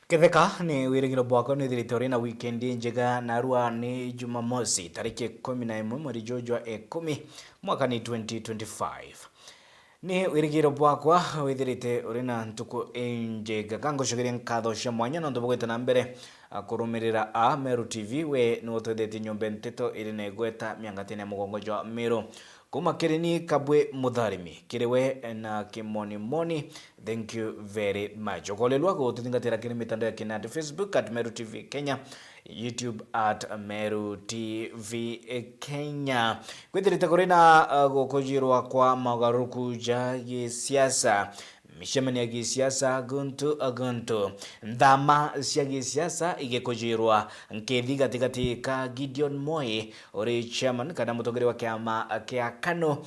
Ketheka ni wirigiro bwako ni thiritori na wikendi njega narua ni Jumamosi tariki 11 mweri jojwa 10 mwaka ni 2025. Ni wirigiro bwakwa withirite urina ntuku njega kango shogeria nkatho cia mwanya no ndubugite na mbere kurumirira Meru TV we no twethete nyombe nteto iri na igweta miangatene mugongo jwa Meru kuma Kirini Kabwe Mutharimi kiriwe na Kimoni Moni. Thank you very much. Okolelwa go tutingatira kini mitandao ya kinati Facebook @Meru TV Kenya, YouTube @Meru TV Kenya. Kwithirite kurina gukujirwa kwa magaruku ja gisiasa mishemani ya gisiasa guntu ndama cia gisiasa igekujirwa nkethi gatigati ka Gideon Moi ori chairman kana mutongeri wa kiama kia KANU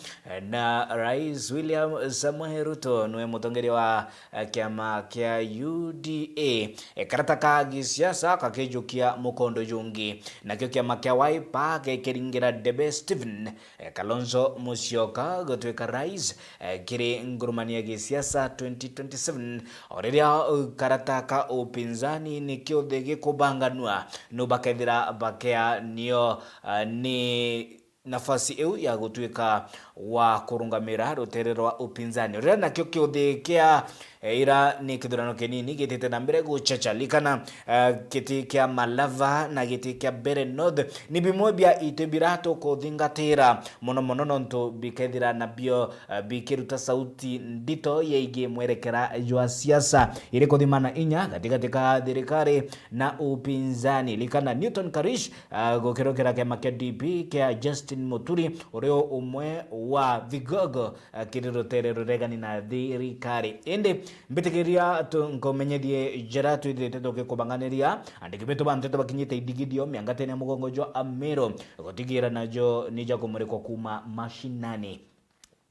na Rais William Samoei Ruto nwe mutongeri wa kiama kia UDA karata ka gisiasa kakejukia mukondo jungi na kio kiama kia Wiper kekiringira Debe Stephen Kalonzo Musyoka gotweka rais kiri ngurumani ya gisiasa 2027 oreria karata ka upinzani ni kiothe kubanganwa no bakethira bakea nio ni nafasi eu ya gutwika wa kurungamira ruterero wa upinzani oreria nakio kiothe kia ira ni kithurano kinini gitete na mbere guchachalikana kiti kia Malava na giti kia Bere North ni bimwe bia itebirato kuthingatira muno nonto bikethira na bio bikiruta sauti ndito yeige mwerekera jwa siasa iri kuthimana inya katika thirikari na upinzani likana Newton Karish gukirokera kia DP kia Justin Muturi urio umwe wa vigogo kiriroterero regani na thirikari ende mbitekeria tunkomenyedie jeratu ithete toke kubanganiria andikibeto banteto bakinyite idigidio miangatene mugongo jwa Meru gotigira najo nija kumurikwa kuma mashinani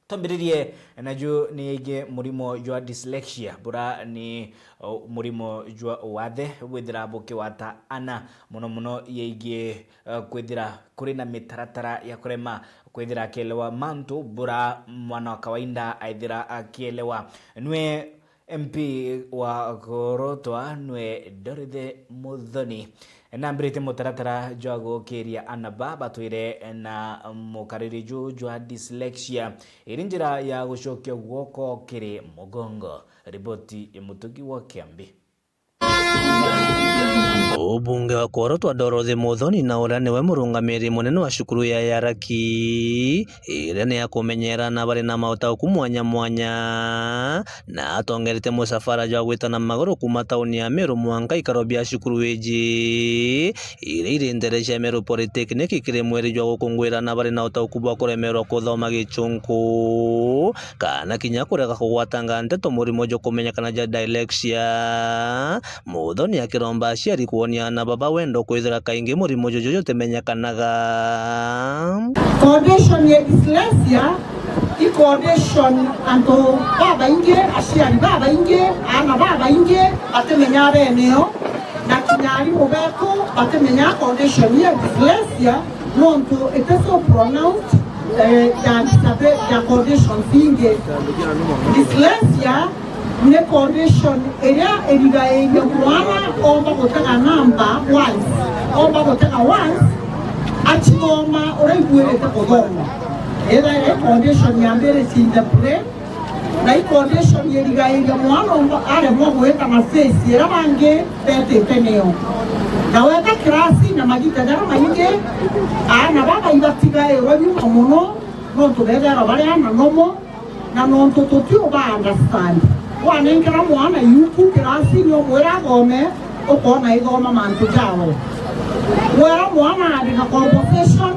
tambiririe najo niige murimo jwa dyslexia bura ni murimo jwa wathe withira boke wata ana muno yeige kwithira kuri na mitaratara ya kurema kwithira kelewa mantu bura mwana wa kawaida aithira akielewa nwe MP wa Gorotwa nwe Dorothy Muthoni na mbirite mutaratara jwago keria anaba twire na mukariri jwa dyslexia irinjira ya gucokia guoko kiri mugongo riboti imutugi wa Kiambi. Ubunge wa Gorotwa Dorothy Muthoni na uria niwe murungamiri munene wa cukuru ya Yaraki iria ni ya kumenyerana bari na mautauku mwanya na atongerete musafara jwa gwitana maguru kuma tauni ya Meru mwanka ikaro bia cukuru iji iria irinderecia Meru Polytechnic kiri mweri jwa gukungwirana bari na utauku bwa kuremerwa kuthoma gichunku kana kinya kurega kugwatanga ndeto murimo jo kumenyekana ja dyslexia. Muthoni akiromba aciari kuonia na baba wendo kwithira kaingi murimo jojo temenyekanaga. Condition ya dyslexia i condition anto baba inge aciari baba inge ana baba inge atemenya beneo na kinyari mubeku atemenya condition ya dyslexia nonto it is so pronounced ya condition inge dyslexia ni condition area eriga enya mwana omba gutega number once achigoma oraigwirete kuthoma era condition ya mbere cinda pre na i condition eriga enya mwana omba are mo gweta na face era bange bete teneo na weka klasi na magita dara mainge ana baba ibatiga erobyu muno nonto begera bari ana nomo na nonto totio ba understand wana inkira mwana yuku klasi nyo mwera gome okona igoma mantu jawe mwera mwana adika conversation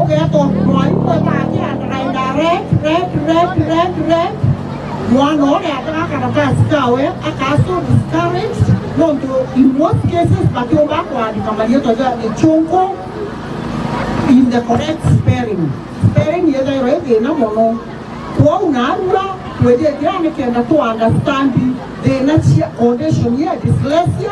ogeto mwai kwetaki ataenda red mwana ore ataka karatasi kawe akaso discouraged nonto in most cases batio bako adika marieto ja chunko in the correct spelling yeda irege na mono kwa unarula wede grane kenda to understand the nature condition ya dyslexia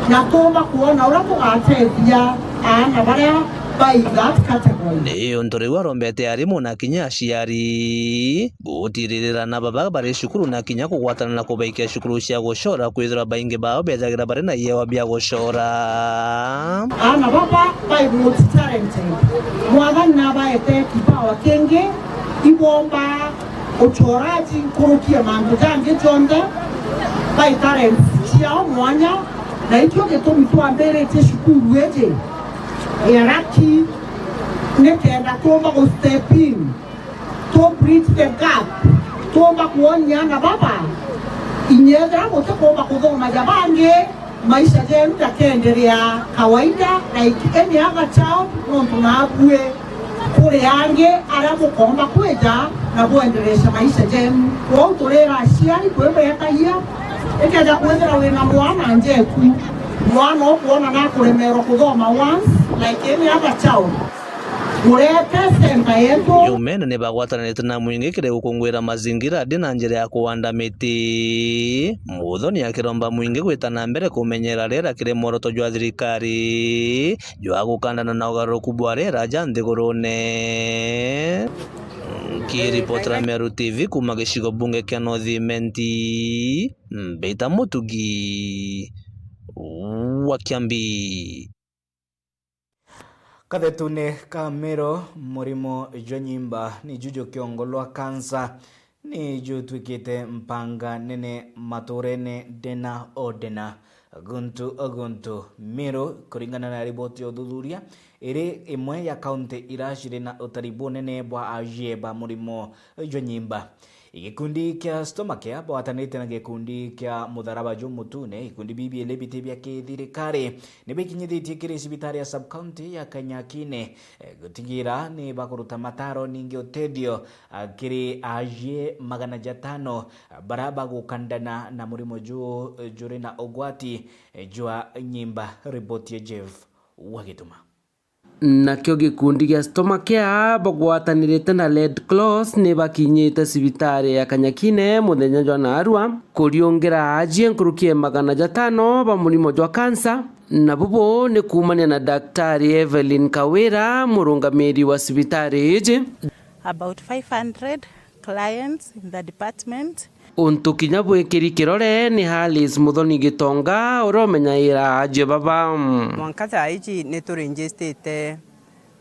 na toma kuona urapo atethia ana baria by that category. Niyo ntoriwa rombete arimu na kinya aciari gutiririra na baba bari cukuru na kinya kugwatana na kubaikia cukuru cia gucora kwithira baingi bao bethagira bari na yewa bia gucora Ana baba by multi-talented. Mwana nabaete kipawa kenge ibomba uchoraji kurukia mambo jange jonde by talent ciao mwanya na ikyo gitumi twambere te cukuru eje Yaraki nekenda tomba go step in to bridge the gap tomba kuonya na baba inyeza mutakomba kudhoma jabange maisha yenu takendelea kawaida like any other child tunabue kule yange alafu komba kweja na kuendelesha maisha yenu kwa utolera asiani kwebe yakaya ekaja kuendera wena mwana njeku mwana okuona na kulemero kudhoma once like any other child Yumene ne bagwatanite na mwingi kire gukungwira mazingira dina njira ya kuwanda miti muthoni akiromba mwingi gwitana mbere kumenyera rera kire moroto jwa thirikari jwa gukandana na ugaruku bwa rera janthigurune Kiripotera Meru TV kuma gicigo bunge kia North Menti Mbeita Mutugi wa Kiambi. Kathetune ka Meru murimo jwa nyimba ni jujo kiongolwa kansa ni jutwikite mpanga nene maturene dena odena guntu Meru kuringana na riboti ya uthuthuria iri imwe ya kaunti irashire na utaribu nene bwa ajeba murimo jwa nyimba. Gikundi kia Stomakea bwatanite na gikundi kia Mutharaba Mutune gikundi BBL bitebya kithirikari nibikinyithitie kiri cibitari ya sub-county ya Kanyakine gutigira ni bakuruta mataro ningi utedio kiri aje 500 baraba gukandana na murimo juri na ogwati jwa nyimba. Ripoti ya Jeff Wagituma. Nakio gikundi gia Stomakea bagwatanirite na Red Cross ni bakinyite cibitari ya Kanyakine muthenya jwa narua kuriongera ajie nkurukie 500 ba murimo jwa kansa na bubo ni kumania na Daktari Evelyn Kawira murungamiri wa cibitari iji. About 500 clients in the department. Untukinya bwekiri kirore ni Halis Muthoni Gitonga uromenyaira ajie baba mwankaza iji niturinjistite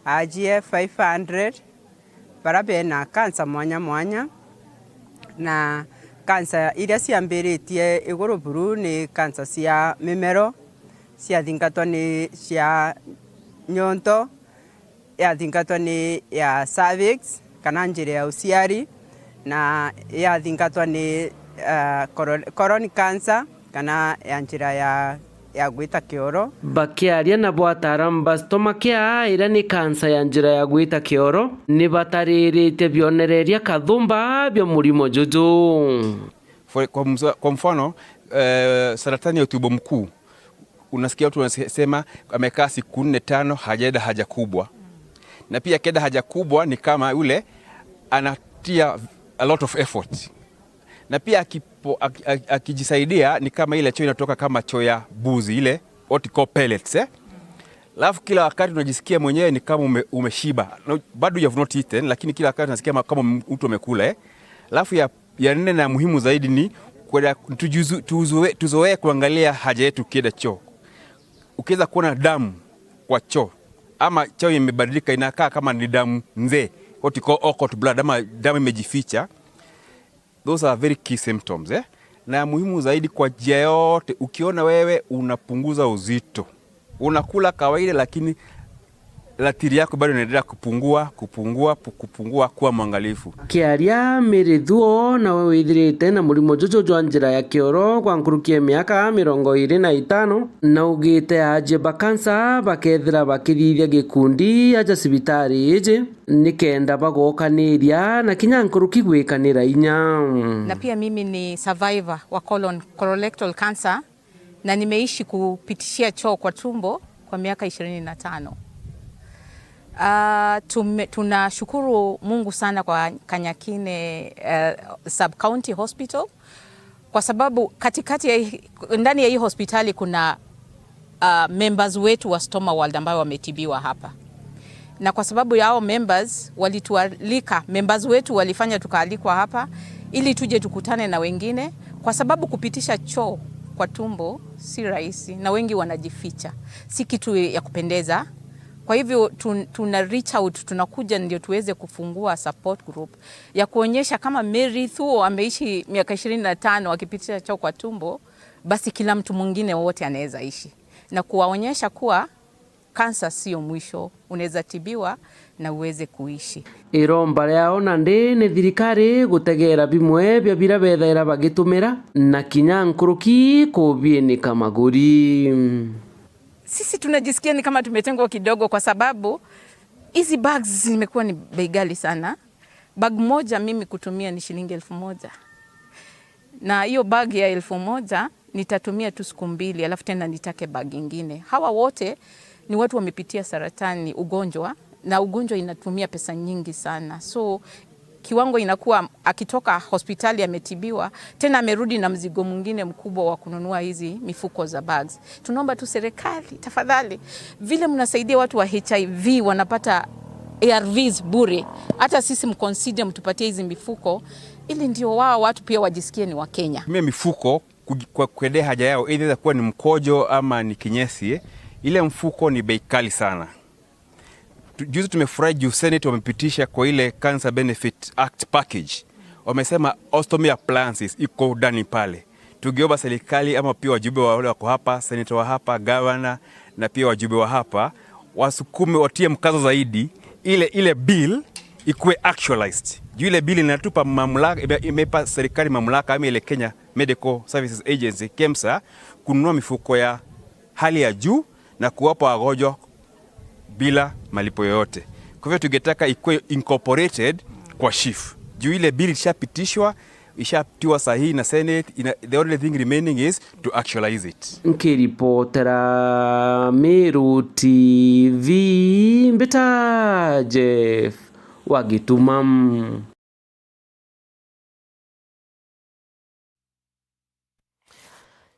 ajie 500 barabe na kansa mwanya na kansa iria ciambiritie iguru buru ni kansa cia mimero cia thingatwa ni cia nyonto ya thingatwa ni ya cervix kana njira ya uciari na ya thingatwa ni colon cancer kana ya njira ya gwita kioro. Bakiaria na bwataram ba Stomakea ira ni kansa ya njira ya gwita kioro ni bataririte bionereria kathumba bya murimo juju. Kwa mfano saratani ya utumbo mkuu unasikia watu wanasema amekaa siku 4-5 hajaenda haja kubwa, na pia keda haja kubwa ni kama yule anatia a lot of effort, na pia akijisaidia ni kama ile choo inatoka kama choo ya buzi ile what you call pellets Alafu kila wakati unajisikia mwenyewe ni kama umeshiba. Bado you have not eaten, lakini kila wakati unasikia kama mtu amekula Alafu ya nne na muhimu zaidi ni tuzoee kuangalia haja yetu kienda choo. Ukiweza kuona damu kwa choo ama choo imebadilika inakaa kama ni damu nzee, what you call occult blood, ama damu imejificha, those are very key symptoms Na muhimu zaidi kwa njia yote, ukiona wewe unapunguza uzito, unakula kawaida lakini latiri yako bado inaendelea kupungua, kuwa mwangalifu. Kiaria Merithuo na wewe ithirite na murimo jojo jwa njira ya kioro kwa nkurukie miaka 25 na ugite aje bakansa bakethira bakithithia gikundi aja cibitari iji nikenda bagokaniria na kinya nkuruki gwikanira inya. Na pia mimi ni survivor wa colorectal cancer na nimeishi kupitishia choo kwa tumbo kwa miaka 25. Tunashukuru Mungu sana kwa Kanyakine Sub-County Hospital kwa sababu ndani ya hii hospitali kuna members wetu wa Stoma World ambao wametibiwa hapa. na kwa sababu ya hao members walitualika, members wetu walifanya tukaalikwa hapa ili tuje tukutane na wengine, kwa sababu kupitisha choo kwa tumbo si rahisi na wengi wanajificha, si kitu ya kupendeza. Kwa hivyo tuna reach out, tunakuja ndio tuweze kufungua support group ya kuonyesha kama Mary Thuo ameishi miaka 25 akipitisha choo kwa tumbo, basi kila mtu mwingine wote anaweza ishi, na kuwaonyesha kuwa kansa sio mwisho, unaweza tibiwa na uweze kuishi. Iromba riao nandi ni thirikari gutegera bimwe bya bira bethaira bagitumira na kinya nkuruki kubienika maguri. Sisi tunajisikia ni kama tumetengwa kidogo, kwa sababu hizi bags zimekuwa ni bei ghali sana. Bag moja mimi kutumia ni shilingi 1,000. Na hiyo bag ya 1,000 nitatumia tu siku 2, alafu tena nitake bag nyingine. Hawa wote ni watu wamepitia saratani, ugonjwa, na ugonjwa inatumia pesa nyingi sana. So kiwango inakuwa akitoka hospitali ametibiwa, tena amerudi na mzigo mwingine mkubwa wa kununua hizi mifuko za bags. Tunaomba tu serikali, tafadhali, vile mnasaidia watu wa HIV wanapata ARVs bure, hata sisi mconsider mtupatie hizi mifuko, ili ndio wao watu pia wajisikie ni wa Kenya. Mimi mifuko kwa kwendea haja yao, inaweza kuwa ni mkojo ama ni kinyesi, ile mfuko ni bei kali sana. Juzi tumefurahi juu Senate wamepitisha kwa ile Cancer Benefit Act package. Wamesema ostomy appliances iko ndani pale. Tugeomba serikali ama pia wajumbe wa wale wako hapa, senator wa hapa, governor na pia wajumbe wa hapa wasukume, watie mkazo zaidi ile bill ikuwe actualized. Juu ile bill inatupa mamlaka, imepa serikali mamlaka ama ile Kenya Medical Services Agency KEMSA kununua mifuko ya hali ya juu na kuwapa wagonjwa bila malipo yoyote. Kwa hivyo tungetaka ikuwe incorporated kwa SHIF. Juu ile bill ishapitishwa, ishapitiwa sahihi na Senate, the only thing remaining is to actualize it. Nkiripotera Meru TV Mbita Jeff Wagitumam.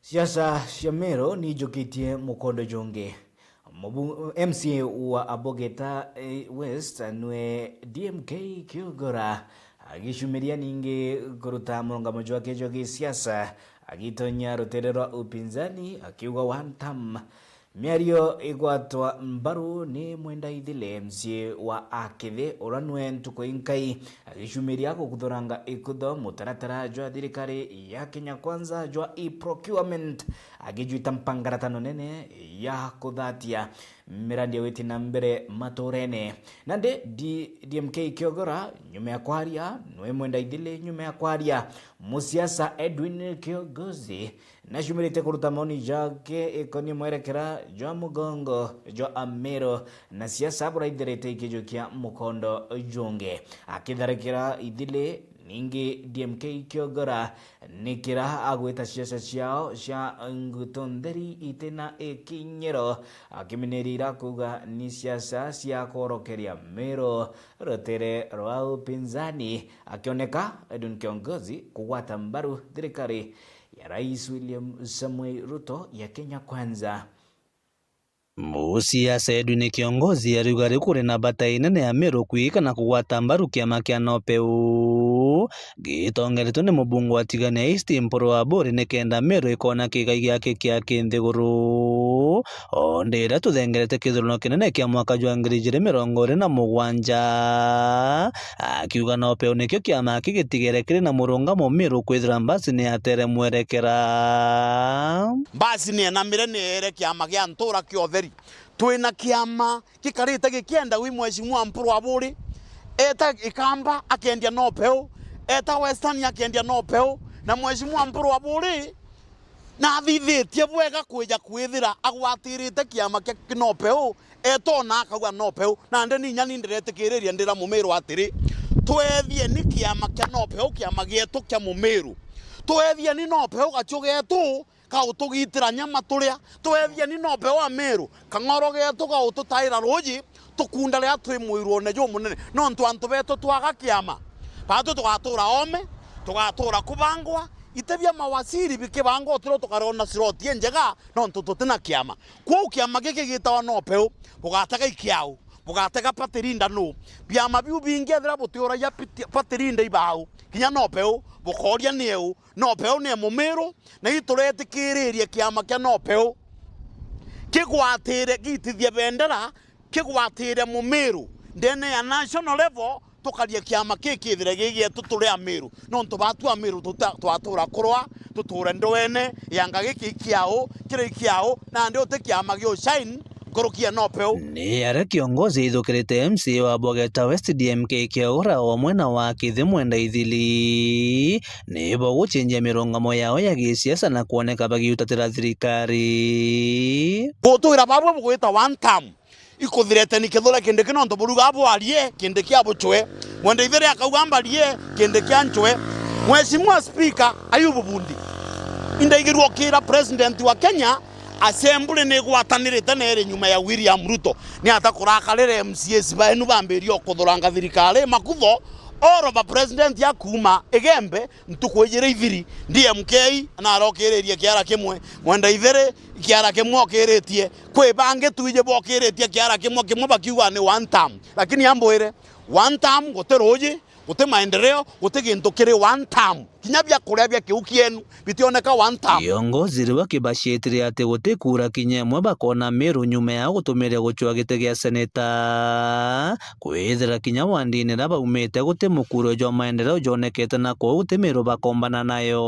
Siasa cia Meru ni njukitie mukondo jonge. MCA wa Abogeta West nwe DMK Kiogora agishumiria ningi kuruta murungamo wake jwa gisiasa agitonya rutererwa upinzani akiuga one term. Miario igwatwa mbaru ni mwenda ithile MCA wa Akithe uranwe ntuko inkai agishumiria kuthoranga ikutho mutaratara jwa thirikari ya Kenya Kwanza jwa e-procurement agijuita mpangaratano nene ya kuthatia mirandi weti na mbere matorene. Nande DMK Kiogora nyume ya kwaria nwe mwenda ithile nyume ya kwaria musiasa Edwin Kiogozi na shumirite kuruta maoni jake ikoni mwerekera jwa mugongo jwa Amero na siasa buraitherete ikijukia mukondo jonge akitharekera ithile ningi DMK Kiogora nikira agweta siasa ciao cia ngutontheri itena ikinyero akiminirira kuga ni siasa cia korokeria Mero rotere rwa upinzani akioneka Edwin Kiongozi kugwata mbaru thirikari ya Rais William Samuel Ruto ya Kenya Kwanza. Musiasa Edwin Kiongozi arugari kuri na bata inene ya Meru kuika na kugwata mbaru kiama kia NOPEU gitongeretwo ni mubungu wa Tigania East Mporo wa Bori nikenda Meru ikona kigai giake kia kinthiguru ondira tuthengerete kithuruno kinene kia mwaka jwa 2027 akiuga NOPEU nikio kiama kigitigere kiri na murungamo Meru kwithira mbasi ni atere mwerekera mbasi ni na mire ni ere kiama gia ntura kiothe twina kiama kikarite gikienda wi mheshimiwa Mpuru wa Buri eta ikamba akiendia NOPEU eta Western akiendia NOPEU na mheshimiwa Mpuru wa Buri na thithitie bwega kwija kwithira agwatirite kiama kia NOPEU etona akauga NOPEU na ndeni nyani ndiretikiriria ndira Mumeru atiri twethie ni kiama kia NOPEU kiama gietu kia Mumeru twethie ni NOPEU gacho getu kautugitira nyama turia twethie ni NOPEU wa Meru kang'oro getu gaututaira ruji tukunda ria twi muirwo ne jo munene no ntwantu betu twaga kiama batu tugatura ome tugatura kubangwa itebia mawasiri bikibangwa turo tukarona siroti njega no ntututina kiama kwa kiama giki gitawa NOPEU bugataga ikiau bugatega patirinda no biama biu bingethera butiora ya patirinda ibao kinya no peu bukoria niu no peu ne mumiru na ituretikiririe kiama kia no peu kigwatire gitithia bendera kigwatire mumiru ndene ya national level tukaria kiama kikithire gigietu turi amiru no ntubatu amiru twatura kurwa tuture ndwene yanga gikikiao kire kiao na ndio te kiama gyo shine korokia no peu ni ara kiongozi ithukirite MC wa Bogeta West DMK kiaura o mwena wa Kithi Mwenda Ithili ni bo gucenjia mirongamo yao ya gisiasa na kuoneka bagiutatira thirikari gutuira babwe bugwita one time ikuthirete ni kithura kinde kino ndo buruga bwarie kinde kia buchwe Mwenda Ithili akauga mbarie kinde kia nchwe Mheshimiwa Speaker Ayubu Bundi indaigirwo kira president wa Kenya assembly ni gwatanirite nere nyuma ya William Ruto ni atakurakarire MCAs baenu bambirio kuthuranga thirikari makutho oro ba president ya kuma egembe ntukwijire ithiri DMK na arokiririe kiara kimwe Mwenda Ithili kiara kimwe okiritie kwi bange tuije bokiritie kiara kimwe bakiuga ni one time lakini ambwire one time goteroji gute maendeleo gute gintu kiri one time kinya bya kuria bya kiukienu bitioneka one time kiongozi riwa kibashitire ati gute kura kinyemwe bakona Meru nyuma ya gutumire guchwa gite gia seneta kwithira kinya wandinira baumite gute mukuro jo maendeleo jonekete na ko gute Meru bakombana nayo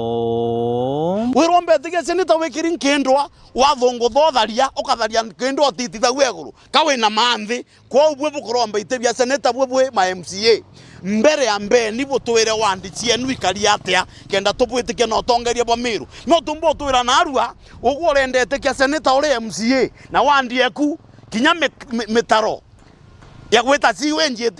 wirombe tige seneta wekiri nkendwa wathongo thotharia ukatharia nkendwa tititha gweguru kawe na manthi kwa ubwe bukurombe ite bya seneta bwe ma MCA mbere ya mbeni butwire wandichie nwikari atia kenda tubwitikia no tongeria bwa Meru no tumbo twira na Arua uguo rendete kia seneta uri MCA na wandieku kinya mitaro ya gweta siwenji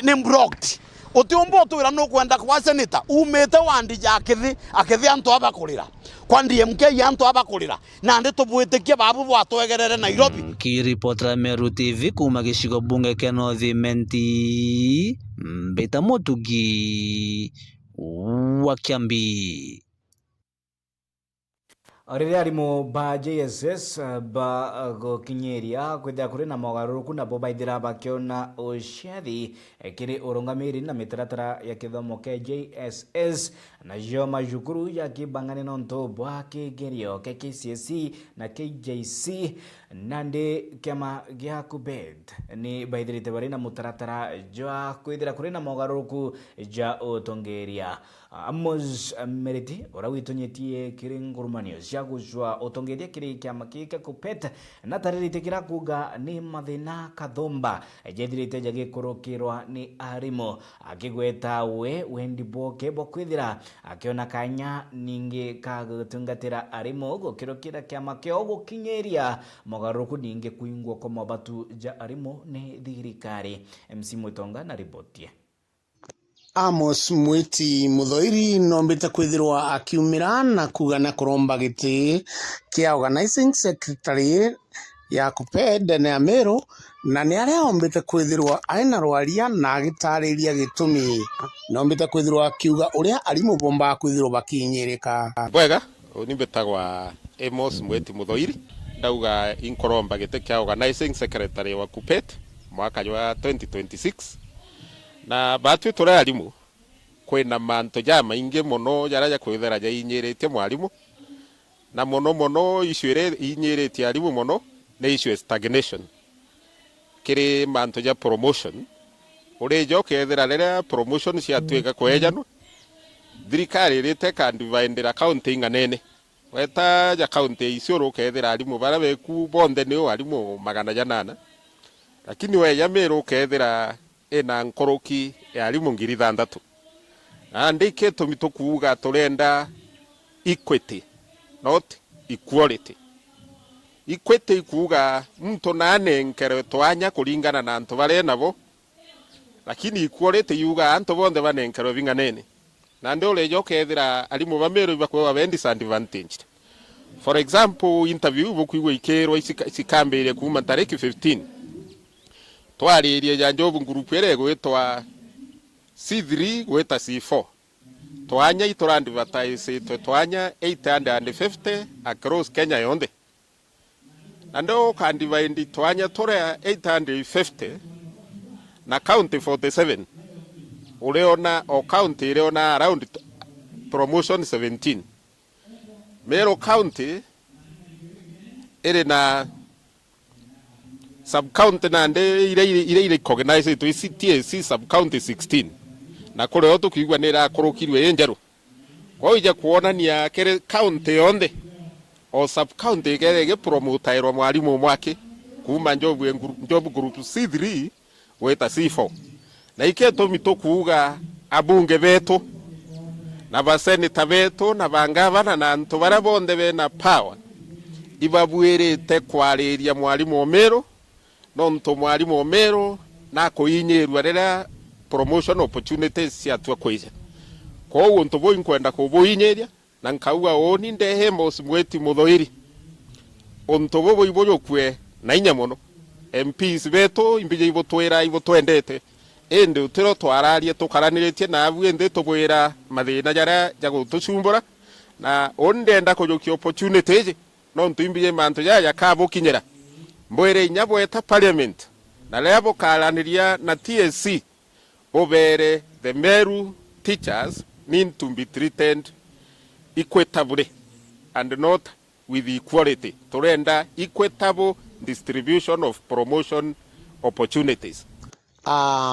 ni blocked utumbo twira no kwenda kwa seneta umete wandija akithi antu abakurira kwa DMK antu abakurira na ndi tubwitikia babu bwatwegerere Nairobi kiripotera Meru TV kuma gicigo bunge kia North Menti Mbita Mutugi wa Kiambi Rĩrĩa arimũ ba JSS ba gũkinyĩria kwĩthĩa kũrĩ na mogarũrũku na bo baithĩra bakiona ũciathi kĩrĩ ũrũngamĩrĩri na mĩtaratara ya gĩthomo kĩa JSS nacio macukuru ya kĩbang'ani no ntũbwa kĩgerio kĩa KCSE na KJC na ndĩ kĩama gĩa KUPPET nĩ baithĩrĩte barĩ na mũtaratara ja kwĩthĩra kũrĩ na mogarũrũku ja ũtongoria Amos Meriti ora witonyetie kiri ngurumanio cia gucwa utongeria kiri kiama kika KUPPET na taririte kira kuga ni mathina kathomba jethirite jagikurukirwa ni arimo akigweta wendi boke bokwithira akiona kanya ningi kagutungatira arimo gukirukira kiama kio gukinyeria mogaruku ningi kuingwo kwa mabatu ja arimo ni thirikari MC Mutonga na ripotie Amos Mwiti Muthoiri nombete kwithirwa akiumira na kuga na kuromba giti kia organizing secretary ya KUPPET na Meru na ni aria ombete kwithirwa aina rwaria na agitariria gitumi nombete kwithirwa akiuga uria arimu bomba kwithirwa bakinyirika bwega ni betagwa Amos Mwiti Muthoiri ndauga inkoromba giti kia organizing secretary wa KUPPET mwaka wa 2026 na batwe tore arimu kwina manto ja maingi muno jaraja kwithera ja inyirite mwarimu na muno icwire inyirite arimu muno ne issue stagnation kiri manto ja promotion uri jo kethera rera promotion cia twika kwejanu thirikari rite kandivendera county nganene weta ja county icuru kethera arimu bara beku bonde ni arimu 800 lakini we ya Meru kethera ena nkoroki ya arimu 6,000 andike tumito kuuga turenda equity not equality equity kuuga mtu nane nkere twanya kulingana na antu bare nabo lakini equality yuga antu bonde banenkero binganene na ndio lejo kethira arimu ba Meru bakwa ba disadvantaged for example interview bokuigwa ikerwa isikambire kuma tariki 15 twaririe janjobu group ere gwetwa C3 gweta C4 twanya itorandivatize twanya 850 across Kenya yonde ando kandivaindi twanya tore 850 na county 47 uliona o county iliona around promotion 17. Meru County iri na sub county na nde ile recognize to TSC sub county 16 na kule otu kiigwa nira korokirwe enjeru kwa ije kuonania kere county onde o sub county kere promote iro mwalimu mwake kuma Njobu group C3 weta C4 na iketo mitokuga abunge betu na baseneta betu na bangavana na antu bara bonde bena power ibabwirite kwariria mwalimu Omero nonto mwalimu Omero na kuinyirwa rera promotion opportunities cia twa kwija ko untu bo inkwenda ko boinyeria na nkauga oni ndehe Amos Mweti Muthoiri untu bo iboyo kwe na inya muno MPs betu imbije ibotwera ibotwendete ende utero twararie tukaraniritie na abwende tubwira mathina jara jago tucumbura na ondenda kujukia opportunity no ntuimbije mantu ya kabo kinyera mbwere nyabo eta parliament na lebo kalaniria na TSC obere the Meru teachers need to be treated equitably and not with equality turenda equitable distribution of promotion opportunities.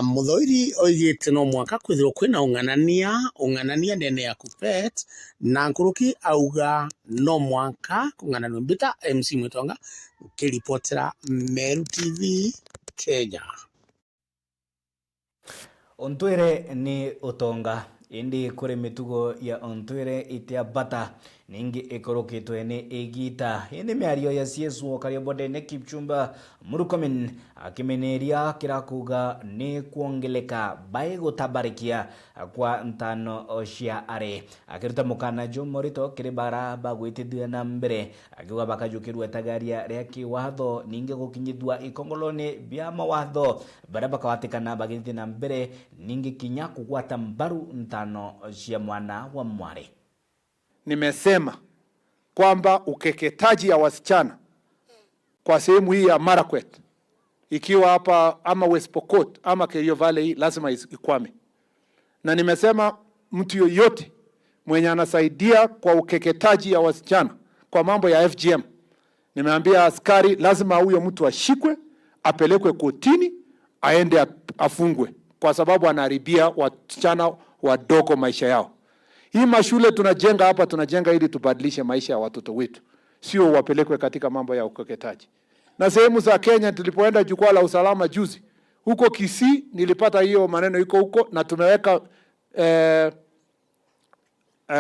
Muthoiri oigite no mwaka kwithirwo kwina ung'anania ndene ya KUPPET na Nkuruki auga no mwaka kung'ananio mbita MC Mwitonga ukiripotera Meru TV Kenya. Ontwire ni utonga indi kuri mitugo ya ontwire itia bata ningi ikorokitwe ni igita indi miario ya CSO Kariobode ne Kipchumba Murkomen akimeneria kirakuga ni kuongeleka bai gutabarikia kwa ntano cia are akiruta mukana Jomorito kiribara bagwitithia na mbere akiuga bakajukirwa tagaria ria kiwatho ningi gukinyithwa ikongoloni bia mawatho bara bakawatikana bagithia na mbere ningi kinya kugwata mbaru ntano cia mwana wa mware. Nimesema kwamba ukeketaji ya wasichana kwa sehemu hii ya Marakwet ikiwa hapa ama West Pokot ama Kerio Valley lazima ikwame. Na nimesema mtu yoyote mwenye anasaidia kwa ukeketaji ya wasichana kwa mambo ya FGM, nimeambia askari lazima huyo mtu ashikwe, apelekwe kotini, aende afungwe kwa sababu anaharibia wasichana wadogo maisha yao. Hii mashule tunajenga hapa, tunajenga ili tubadilishe maisha ya watoto wetu, sio wapelekwe katika mambo ya ukeketaji. Na sehemu za Kenya tulipoenda jukwaa la usalama juzi, huko Kisii nilipata hiyo maneno iko huko na tumeweka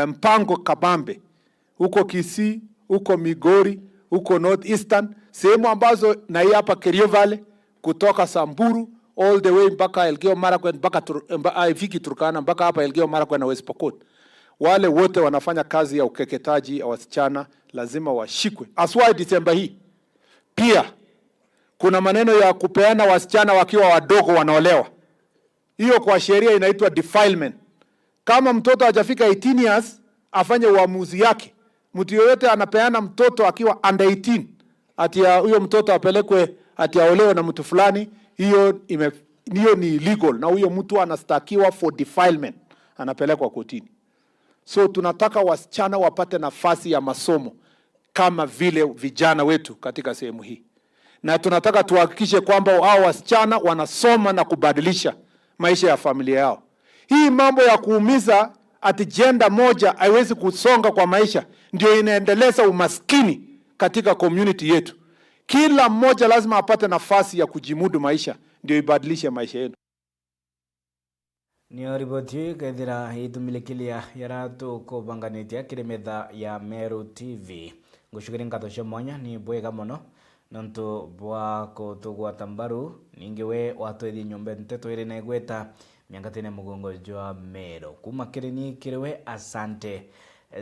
mpango kabambe huko Kisii, huko Migori, huko North Eastern, sehemu ambazo na hii hapa Kerio Valley kutoka Samburu all the way mpaka Elgeyo Marakwet mpaka ifiki Turkana mpaka hapa Elgeyo Marakwet na West Pokot. Wale wote wanafanya kazi ya ukeketaji ya wasichana lazima washikwe. Aswa Disemba hii pia kuna maneno ya kupeana wasichana wakiwa wadogo wanaolewa. Hiyo kwa sheria inaitwa defilement. Kama mtoto hajafika 18 years afanye uamuzi yake. Mtu yoyote anapeana mtoto akiwa under 18 ati huyo mtoto apelekwe ati aolewe na mtu fulani, hiyo ni illegal na huyo mtu anastakiwa for defilement, anapelekwa kotini. So tunataka wasichana wapate nafasi ya masomo kama vile vijana wetu katika sehemu hii. Na tunataka tuhakikishe kwamba hao wasichana wanasoma na kubadilisha maisha ya familia yao. Hii mambo ya kuumiza ati gender moja haiwezi kusonga kwa maisha ndio inaendeleza umaskini katika community yetu. Kila mmoja lazima apate nafasi ya kujimudu maisha ndio ibadilishe maisha yetu. Ni ripoti kaithira itumilikilia yaratu kubanganitia kirimetha ya Meru TV. Ngushukiri ngato cia mwanya ni bwega muno nontu bwa kutugwata mbaru ningi we watwethi nyumba nteto iri na igweta miangatine mugongo jwa Meru kuma kirini kiriwe asante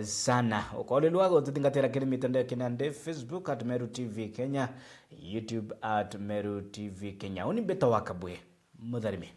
sana ukolelwa gututingatira kiri mitandao kinande Facebook @Meru TV Kenya, YouTube @Meru TV Kenya. Uni beta wakabwe mutharime.